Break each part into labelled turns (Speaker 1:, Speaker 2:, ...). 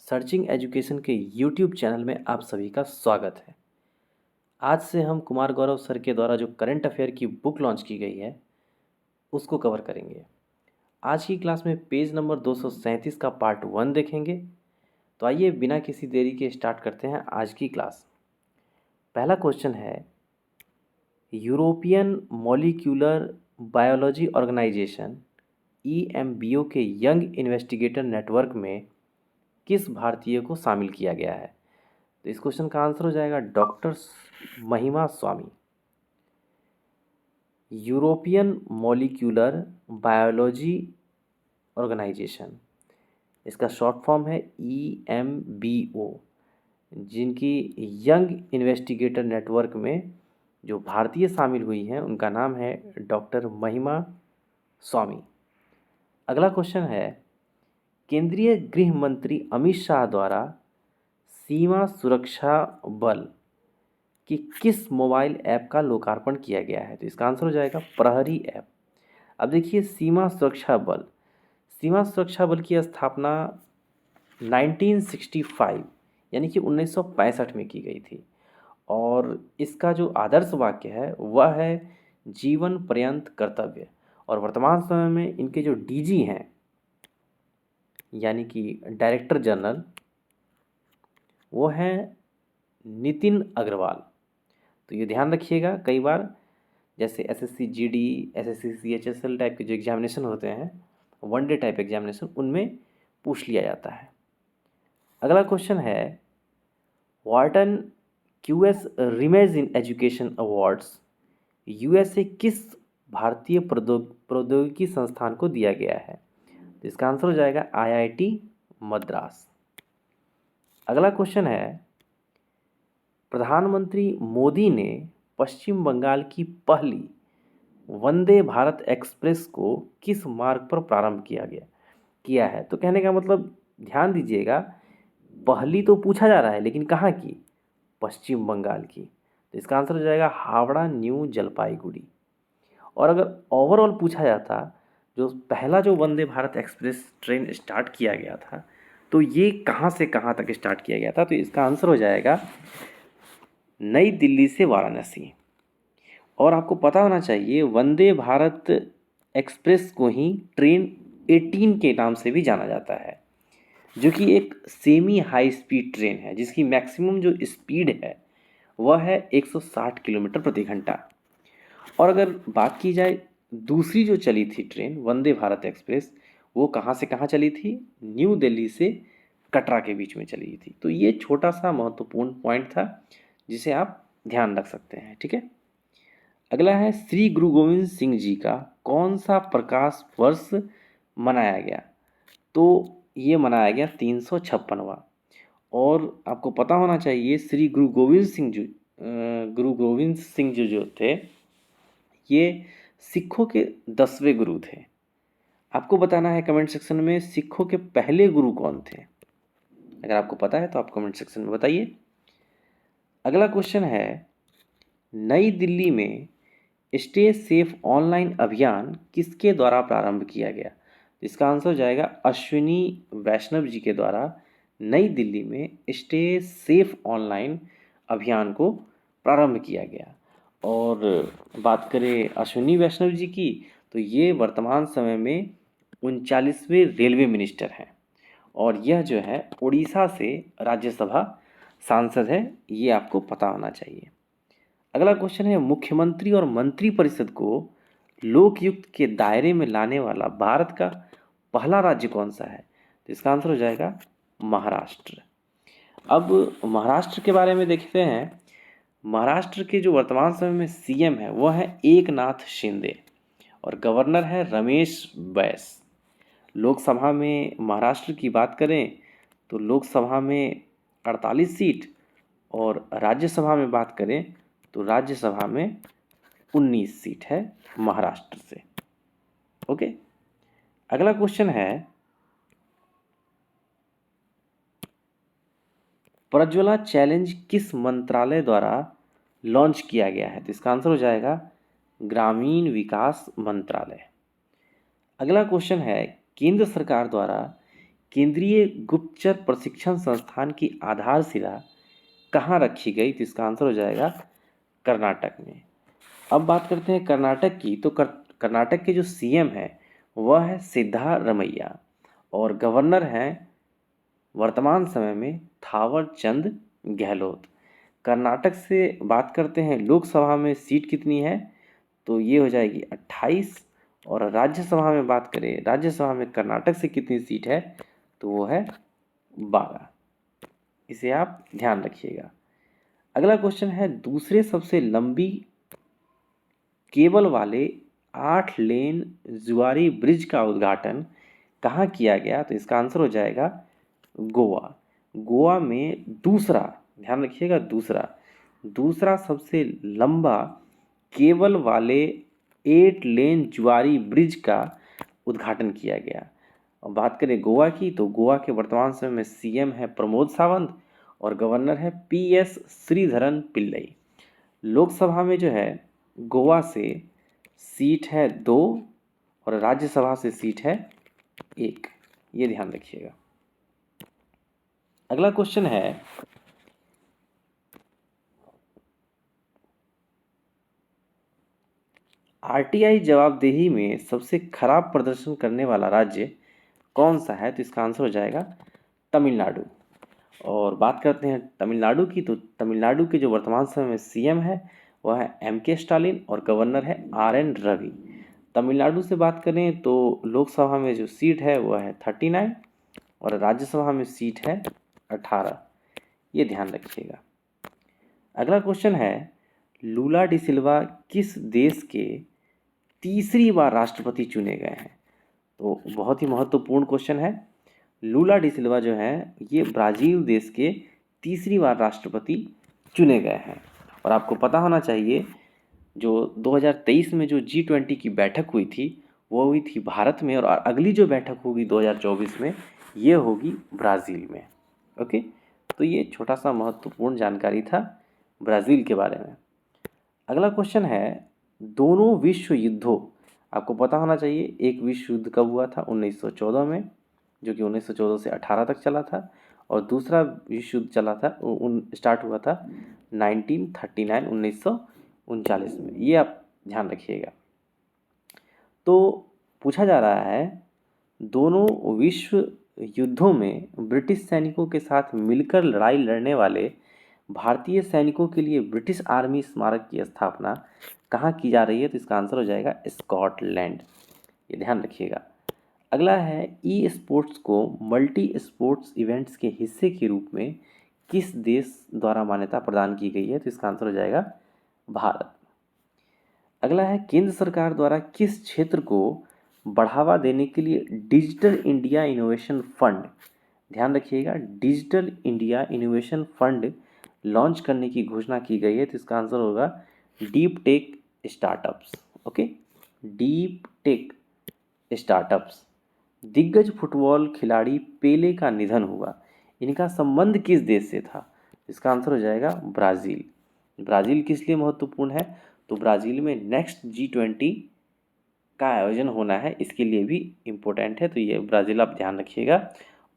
Speaker 1: Searching education के YouTube channel में आप सभी का स्वागत है। आज से हम कुमार गौरव सर के द्वारा जो करंट अफेयर की बुक लॉन्च की गई है उसको कवर करेंगे। आज की क्लास में पेज नंबर 237 का पार्ट 1 देखेंगे। तो आइए बिना किसी देरी के स्टार्ट करते हैं आज की क्लास। पहला क्वेश्चन है, European molecular biology organisation EMBO के यंग इन्वेस्टिगेटर नेटवर्क में किस भारतीय को शामिल किया गया है? तो इस क्वेश्चन का आंसर हो जाएगा डॉक्टर महिमा स्वामी। यूरोपियन मॉलिक्यूलर बायोलॉजी ऑर्गेनाइजेशन, इसका शॉर्ट फॉर्म है EMBO, जिनकी यंग इन्वेस्टिगेटर नेटवर्क में जो भारतीय शामिल हुई हैं उनका नाम है डॉक्टर महिमा स्वामी। अगला क्वेश्चन है, केंद्रीय गृह मंत्री अमित शाह द्वारा सीमा सुरक्षा बल कि किस मोबाइल ऐप का लोकार्पण किया गया है? तो इसका आंसर हो जाएगा प्रहरी ऐप। अब देखिए, सीमा सुरक्षा बल की स्थापना 1965 यानी कि 1965 में की गई थी और इसका जो आदर्श वाक्य है वह है जीवन पर्यंत कर्तव्य। और वर्तमान समय में इनके जो DG हैं यानी कि डायरेक्टर जनरल, वो हैं नितिन अग्रवाल। तो ये ध्यान रखिएगा, कई बार जैसे SSC GD, SSC CHSL type के जो एग्जामिनेशन होते हैं, वन डे टाइप एग्जामिनेशन, उनमें पूछ लिया जाता है। अगला क्वेश्चन है, Wharton QS reimagine in education awards USA किस भारतीय प्रौद्योगिकी संस्थान को दिया गया है? तो इसका आंसर हो जाएगा IIT मद्रास। अगला क्वेश्चन है, प्रधानमंत्री मोदी ने पश्चिम बंगाल की पहली वंदे भारत एक्सप्रेस को किस मार्ग पर प्रारंभ किया है? तो कहने का मतलब, ध्यान दीजिएगा, पहली तो पूछा जा रहा है लेकिन कहाँ की? पश्चिम बंगाल की। तो इसका आंसर हो जाएगा हावड़ा न्यू जलपाईगुड़ी। और अगर ओवरऑल पूछा जाता, जो पहला जो Vande Bharat express train start किया गया था, तो ये कहाँ से कहाँ तक स्टार्ट किया गया था? तो इसका आंसर हो जाएगा नई दिल्ली से वाराणसी। और आपको पता होना चाहिए, वंदे भारत एक्सप्रेस को ही ट्रेन 18 के नाम से भी जाना जाता है, जो कि एक सेमी हाई स्पीड ट्रेन है जिसकी मैक्सिमम जो स्पीड है वह है 160 किलोमीटर प्रति घंटा। और अगर बात की जाए दूसरी जो चली थी ट्रेन वंदे भारत एक्सप्रेस, वो कहाँ से कहाँ चली थी? न्यू दिल्ली से कटरा के बीच में चली थी। तो ये छोटा सा महत्वपूर्ण पॉइंट था जिसे आप ध्यान रख सकते हैं, ठीक है। अगला है, श्री गुरु गोविंद सिंह जी का कौन सा प्रकाश वर्ष मनाया गया? तो ये मनाया गया 356वां। और आपको पता होना चाहिए, श्री गुरु गोविंद सिंह जी जो थे, ये सिखों के 10वें गुरु थे। आपको बताना है कमेंट सेक्शन में सिखों के पहले गुरु कौन थे। अगर आपको पता है तो आप कमेंट सेक्शन में बताइए। अगला क्वेश्चन है, नई दिल्ली में स्टे सेफ ऑनलाइन अभियान किसके द्वारा प्रारंभ किया गया? इसका आंसर हो जाएगा अश्विनी वैष्णव जी के द्वारा नई दिल्ली में स्टे सेफ ऑनलाइन अभियान को प्रारंभ किया गया। और बात करें अश्विनी वैष्णव जी की, तो ये वर्तमान समय में 39वें रेलवे मिनिस्टर हैं और यह जो है उड़ीसा से राज्यसभा सांसद है, ये आपको पता होना चाहिए। अगला क्वेश्चन है, मुख्यमंत्री और मंत्रिपरिषद को लोकयुक्त के दायरे में लाने वाला भारत का पहला राज्य कौन सा है? तो इसका आंसर हो जाएगा महाराष्ट्र। अब महाराष्ट्र के बारे में देखते हैं। महाराष्ट्र के जो वर्तमान समय में CM है वह है एकनाथ शिंदे और गवर्नर है रमेश बैस। लोकसभा में महाराष्ट्र की बात करें तो लोकसभा में 48 सीट और राज्यसभा में बात करें तो राज्यसभा में 19 सीट है महाराष्ट्र से। ओके, अगला क्वेश्चन है, प्रज्वला चैलेंज किस मंत्रालय द्वारा लॉन्च किया गया है? तो इसका आंसर हो जाएगा ग्रामीण विकास मंत्रालय। अगला क्वेश्चन है, केंद्र सरकार द्वारा केंद्रीय गुप्तचर प्रशिक्षण संस्थान की आधारशिला कहाँ रखी गई? तो इसका आंसर हो जाएगा कर्नाटक में। अब बात करते हैं कर्नाटक की। तो कर्नाटक के जो सीएम है वह है सिद्धारमैया और गवर्नर हैं वर्तमान समय में थावर चंद गहलोत। कर्नाटक से बात करते हैं लोकसभा में सीट कितनी है? तो ये हो जाएगी 28। और राज्यसभा में बात करें, राज्यसभा में कर्नाटक से कितनी सीट है? तो वो है 12। इसे आप ध्यान रखिएगा। अगला क्वेश्चन है, दूसरे सबसे लंबी केबल वाले 8 लेन जुआरी ब्रिज का उद्घाटन कहाँ किया गया? तो इसका आंसर हो जाएगा गोवा। गोवा में दूसरा, ध्यान रखिएगा, दूसरा सबसे लंबा केबल वाले 8 लेन जुआरी ब्रिज का उद्घाटन किया गया। अब बात करें गोवा की, तो गोवा के वर्तमान समय में सीएम है प्रमोद सावंत और गवर्नर है पीएस श्रीधरन पिल्लई। लोकसभा में जो है गोवा से सीट है 2 और राज्यसभा से सीट है 1, ये ध्यान रखिएगा। अगला क्वेश्चन है, आरटीआई जवाबदेही में सबसे खराब प्रदर्शन करने वाला राज्य कौन सा है? तो इसका आंसर हो जाएगा तमिलनाडु। और बात करते हैं तमिलनाडु की, तो तमिलनाडु के जो वर्तमान समय में सीएम है वह है एमके स्टालिन और गवर्नर है आरएन रवि। तमिलनाडु से बात करें तो लोकसभा में जो सीट है वह है 39 और राज्यसभा में सीट है 18, ये ध्यान रखिएगा। अगला क्वेश्चन है, लूला डी सिल्वा किस देश के तीसरी बार राष्ट्रपति चुने गए हैं? तो बहुत ही महत्वपूर्ण क्वेश्चन है। लूला डी सिल्वा जो हैं ये ब्राज़ील देश के तीसरी बार राष्ट्रपति चुने गए हैं। और आपको पता होना चाहिए जो 2023 में जो G20 की बैठक हुई थी वो हुई थी भारत में, और अगली जो बैठक होगी 2024 में ये होगी ब्राज़ील में। ओके, तो ये छोटा सा महत्वपूर्ण जानकारी था ब्राज़ील के बारे में। अगला क्वेश्चन है, दोनों विश्व युद्धों, आपको पता होना चाहिए एक विश्व युद्ध कब हुआ था? 1914 में, जो कि 1914 से 18 तक चला था, और दूसरा विश्व युद्ध चला था स्टार्ट हुआ था 1939 1939 में, ये आप ध्यान रखिएगा। तो पूछा जा रहा है, दोनों विश्व युद्धों में ब्रिटिश सैनिकों के साथ मिलकर लड़ाई लड़ने वाले भारतीय सैनिकों के लिए ब्रिटिश आर्मी स्मारक की स्थापना कहाँ की जा रही है? तो इसका आंसर हो जाएगा स्कॉटलैंड, ये ध्यान रखिएगा। अगला है, ई स्पोर्ट्स को मल्टी स्पोर्ट्स इवेंट्स के हिस्से के रूप में किस देश द्वारा मान्यता प्रदान की गई है? तो इसका आंसर हो जाएगा भारत। अगला है, केंद्र सरकार द्वारा किस क्षेत्र को बढ़ावा देने के लिए डिजिटल इंडिया इनोवेशन फंड, ध्यान रखिएगा, digital India innovation fund launch करने की घोषणा की गई है? तो इसका आंसर होगा deep tech startups. Okay, deep tech startups. दिग्गज फुटबॉल खिलाड़ी पेले का निधन हुआ, इनका संबंध किस देश से था? इसका आंसर हो जाएगा ब्राज़ील। ब्राज़ील किस लिए महत्वपूर्ण है? तो ब्राज़ील में नेक्स्ट G20 का आयोजन होना है, इसके लिए भी इम्पोर्टेंट है, तो ये ब्राज़ील आप ध्यान रखिएगा।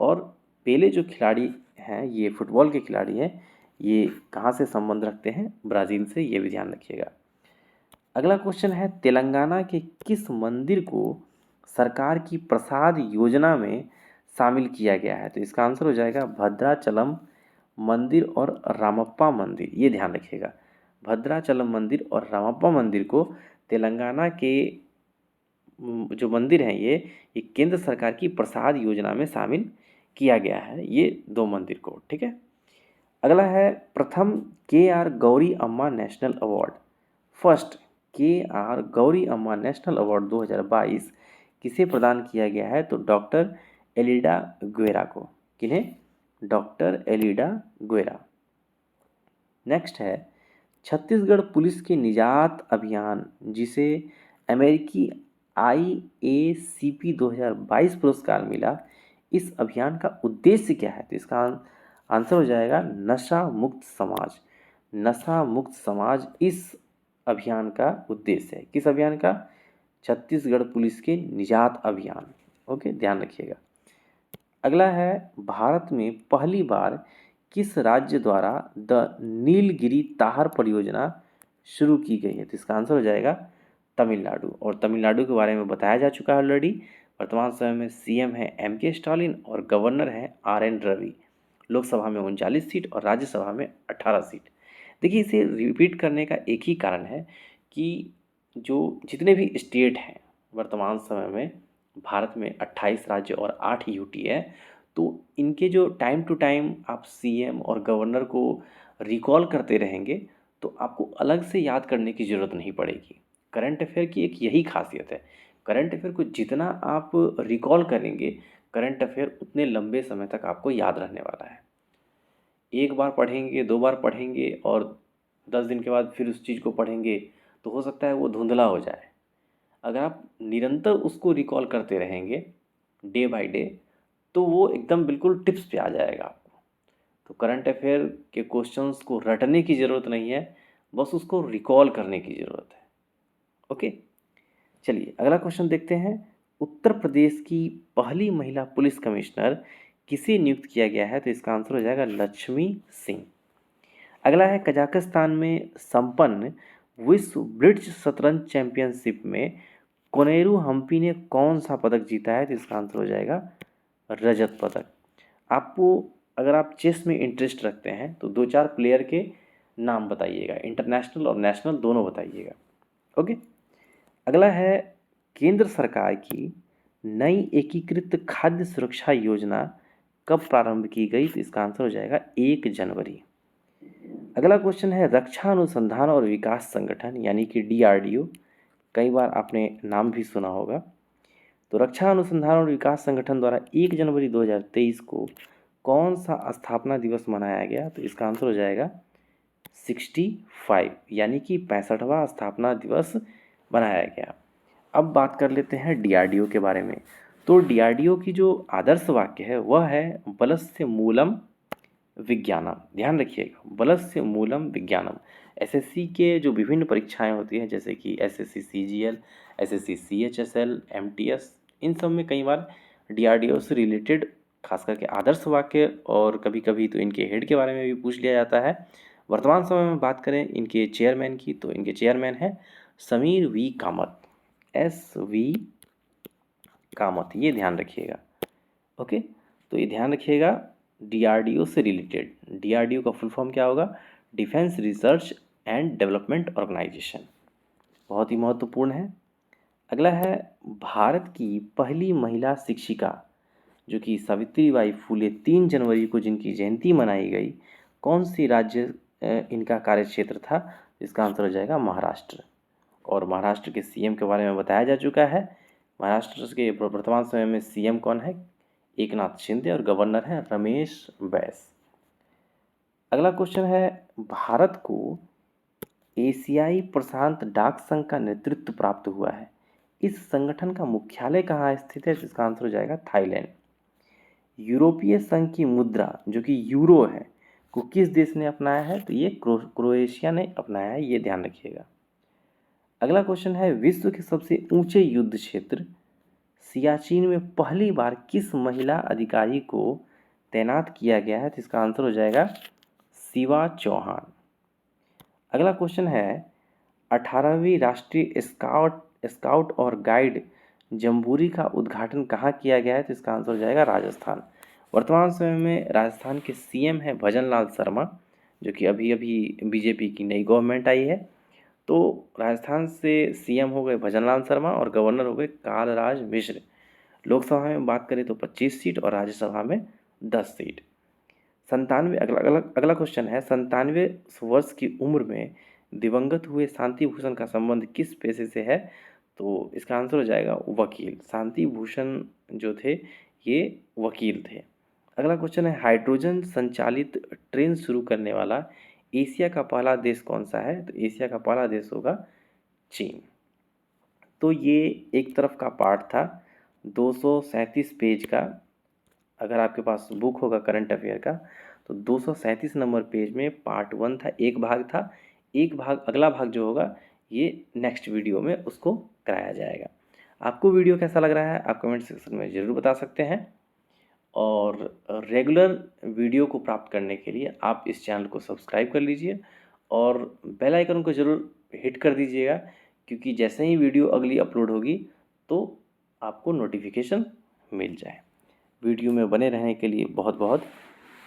Speaker 1: और पेले जो खिलाड़ी हैं, ये फुटबॉल के खिलाड़ी हैं, ये कहाँ से संबंध रखते हैं? ब्राज़ील से, ये भी ध्यान रखिएगा। अगला क्वेश्चन है, तेलंगाना के किस मंदिर को सरकार की प्रसाद योजना में शामिल किया गया है? तो इसका आंसर हो जाएगा भद्राचलम मंदिर और रामप्पा मंदिर, ये ध्यान रखिएगा। भद्राचलम मंदिर और रामप्पा मंदिर को तेलंगाना के जो मंदिर हैं ये केंद्र सरकार की प्रसाद योजना में शामिल किया गया है, ये 2 मंदिर को, ठीक है। अगला है, प्रथम KR गौरी अम्मा national award, first KR Gauri अम्मा नेशनल अवार्ड 2022 किसे प्रदान किया गया है? तो डॉक्टर एलिडा ग्वेरा को। किन्हें? Doctor Aleida Guevara. नेक्स्ट है, छत्तीसगढ़ पुलिस के निजात अभियान जिसे अमेरिकी IACP 2022 पुरस्कार मिला, इस अभियान का उद्देश्य क्या है? तो इसका आंसर हो जाएगा नशा मुक्त समाज। नशा मुक्त समाज इस अभियान का उद्देश्य है। किस अभियान का? छत्तीसगढ़ पुलिस के निजात अभियान। ओके, ध्यान रखिएगा। अगला है, भारत में पहली बार किस राज्य द्वारा द नीलगिरी ताहर परियोजना शुरू की गई है? तो इसका आंसर हो जाएगा तमिलनाडु। और तमिलनाडु के बारे में बताया जा चुका है ऑलरेडी। वर्तमान समय में सीएम है एम के स्टालिन और गवर्नर हैं आर एन रवि। लोकसभा में 39 सीट और राज्यसभा में 18 सीट। देखिए, इसे रिपीट करने का एक ही कारण है कि जो जितने भी स्टेट हैं वर्तमान समय में भारत में 28 राज्य और 8 यूटी है, तो इनके जो टाइम टू टाइम आप सीएम और गवर्नर को रिकॉल करते रहेंगे तो आपको अलग से याद करने की ज़रूरत नहीं पड़ेगी। करंट अफेयर की एक यही खासियत है। करंट अफेयर को जितना आप रिकॉल करेंगे, करंट अफेयर उतने लंबे समय तक आपको याद रहने वाला है। एक बार पढ़ेंगे, 2 बार पढ़ेंगे और 10 दिन के बाद फिर उस चीज़ को पढ़ेंगे तो हो सकता है वो धुंधला हो जाए। अगर आप निरंतर उसको रिकॉल करते रहेंगे डे बाय डे, तो वो एकदम बिल्कुल टिप्स पे आ जाएगा आपको। तो करंट अफेयर के क्वेश्चंस को रटने की ज़रूरत नहीं है, बस उसको रिकॉल करने की ज़रूरत है। ओके, चलिए अगला क्वेश्चन देखते हैं। उत्तर प्रदेश की पहली महिला पुलिस कमिश्नर किसे नियुक्त किया गया है? तो इसका आंसर हो जाएगा लक्ष्मी सिंह। अगला है, कजाकिस्तान में संपन्न विश्व ब्रिज शतरंज चैंपियनशिप में कोनेरू हम्पी ने कौन सा पदक जीता है? तो इसका आंसर हो जाएगा रजत पदक। आपको अगर आप चेस में इंटरेस्ट रखते हैं तो 2-4 प्लेयर के नाम बताइएगा, इंटरनेशनल और नेशनल दोनों बताइएगा। ओके, अगला है, केंद्र सरकार की नई एकीकृत खाद्य सुरक्षा योजना कब प्रारंभ की गई? तो इसका आंसर हो जाएगा 1 जनवरी। अगला क्वेश्चन है, रक्षा अनुसंधान और विकास संगठन यानी कि डीआरडीओ, कई बार आपने नाम भी सुना होगा। तो रक्षा अनुसंधान और विकास संगठन द्वारा 1 जनवरी 2023 को कौन सा स्थापना दिवस मनाया गया? तो इसका आंसर हो जाएगा 65 यानी कि 65वां स्थापना दिवस बनाया गया। अब बात कर लेते हैं डीआरडीओ के बारे में। तो डीआरडीओ की जो आदर्श वाक्य है वह है बलस्य मूलम विज्ञानम। ध्यान रखिएगा, बलस्य मूलम विज्ञानम। एसएससी के जो विभिन्न परीक्षाएं होती हैं जैसे कि SSC CGL, SSC CHSL, MTS, इन सब में कई बार डीआरडीओ से रिलेटेड खास करके आदर्श वाक्य और कभी कभी तो इनके हेड के बारे में भी पूछ लिया जाता है। वर्तमान समय में बात करें इनके चेयरमैन की, तो इनके चेयरमैन हैं समीर वी कामत, SV कामत, ये ध्यान रखिएगा। ओके, तो ये ध्यान रखिएगा डीआरडीओ से रिलेटेड। डीआरडीओ का फुल फॉर्म क्या होगा? Defence research and development organisation. बहुत ही महत्वपूर्ण है। अगला है, भारत की पहली महिला शिक्षिका जो कि सावित्रीबाई फुले 3 जनवरी को जिनकी जयंती मनाई गई, कौन सी राज्य इनका कार्यक्षेत्र था? इसका आंसर हो जाएगा महाराष्ट्र। और महाराष्ट्र के सीएम के बारे में बताया जा चुका है। महाराष्ट्र के वर्तमान समय में सीएम कौन है? एकनाथ शिंदे और गवर्नर हैं रमेश बैस। अगला क्वेश्चन है, भारत को एशियाई प्रशांत डाक संघ का नेतृत्व प्राप्त हुआ है। इस संगठन का मुख्यालय कहाँ स्थित है? इसका आंसर हो जाएगा थाईलैंड। यूरोपीय संघ की मुद्रा जो कि यूरो है को किस देश ने अपनाया है? तो ये क्रोएशिया ने अपनाया है, ये ध्यान रखिएगा। अगला क्वेश्चन है, विश्व के सबसे ऊंचे युद्ध क्षेत्र सियाचिन में पहली बार किस महिला अधिकारी को तैनात किया गया है? तो इसका आंसर हो जाएगा शिवा चौहान। अगला क्वेश्चन है, 18वीं राष्ट्रीय स्काउट और गाइड जम्बूरी का उद्घाटन कहाँ किया गया है? तो इसका आंसर हो जाएगा राजस्थान। वर्तमान समय में राजस्थान के सीएम हैं भजन लाल शर्मा, जो कि अभी अभी बीजेपी की नई गवर्नमेंट आई है। तो राजस्थान से सीएम हो गए भजन लाल शर्मा और गवर्नर हो गए कालराज मिश्र। लोकसभा में बात करें तो 25 सीट और राज्यसभा में 10 सीट। 97 अगला क्वेश्चन है, 97 वर्ष की उम्र में दिवंगत हुए शांति भूषण का संबंध किस पेशे से है? तो इसका आंसर हो जाएगा वकील। शांति भूषण जो थे ये वकील थे। अगला क्वेश्चन है, हाइड्रोजन संचालित ट्रेन शुरू करने वाला एशिया का पहला देश कौन सा है? तो एशिया का पहला देश होगा चीन। तो ये एक तरफ का पार्ट था 237 पेज का। अगर आपके पास बुक होगा करंट अफेयर का तो 237 नंबर पेज में पार्ट 1 था, एक भाग था। एक भाग, अगला भाग जो होगा ये नेक्स्ट वीडियो में उसको कराया जाएगा। आपको वीडियो कैसा लग रहा है आप कमेंट सेक्शन में ज़रूर बता सकते हैं। और रेगुलर वीडियो को प्राप्त करने के लिए आप इस चैनल को सब्सक्राइब कर लीजिए और बेल आइकन को ज़रूर हिट कर दीजिएगा, क्योंकि जैसे ही वीडियो अगली अपलोड होगी तो आपको नोटिफिकेशन मिल जाए। वीडियो में बने रहने के लिए बहुत बहुत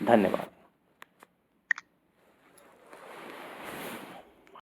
Speaker 1: धन्यवाद।